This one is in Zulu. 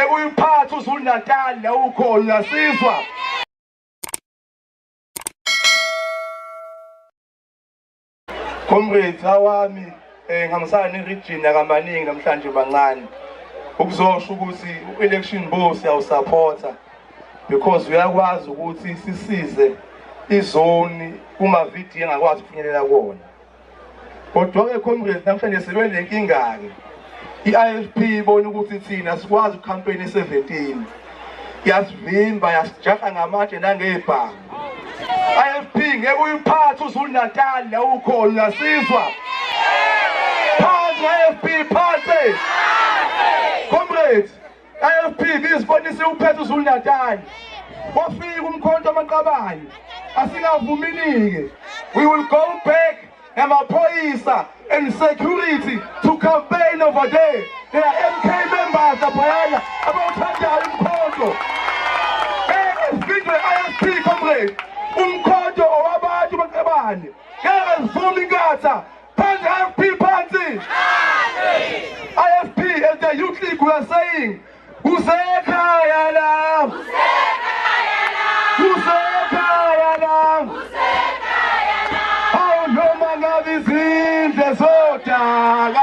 ngeke uyiphathe uZulu-Natal la ukhona uyasizwa. Comrades awami ngihambisana ne-region yakamaningi namhlanje bancane ukuzosho ukuthi u-election board siyawusupporta because uyakwazi ukuthi sisize izone kuma-VD engakwazi ukufinyelela kuwona. Kodwa-ke comrades namhlanje sibe nenkinga-ke i-IFP ibona ukuthi thina sikwazi ukukhampeyini 17 yasivimba yasijaha ngamatshe nangebhanga. IFP ngeke uyiphathe uZulu-Natal la ukhona uyasizwa. Phansi IFP phansi. Comrades, IFP ngizibonise uphethe uZulu-Natal. Wafika umkhonto amaqabane. Asingavumini-ke. We will go back namaphoyisa and security to campaign over there. There are MK members laphayana abawuthandayo umkhonto. Sivindwe IFP comrades. Umkhonto owabantu baqabane. Ngeke sivumi inkatha. Phansi IFP phansi. IFP as the youth league we are saying, kusekhaya la. Kusekhaya la. Awu noma ngabe izindle zodaka.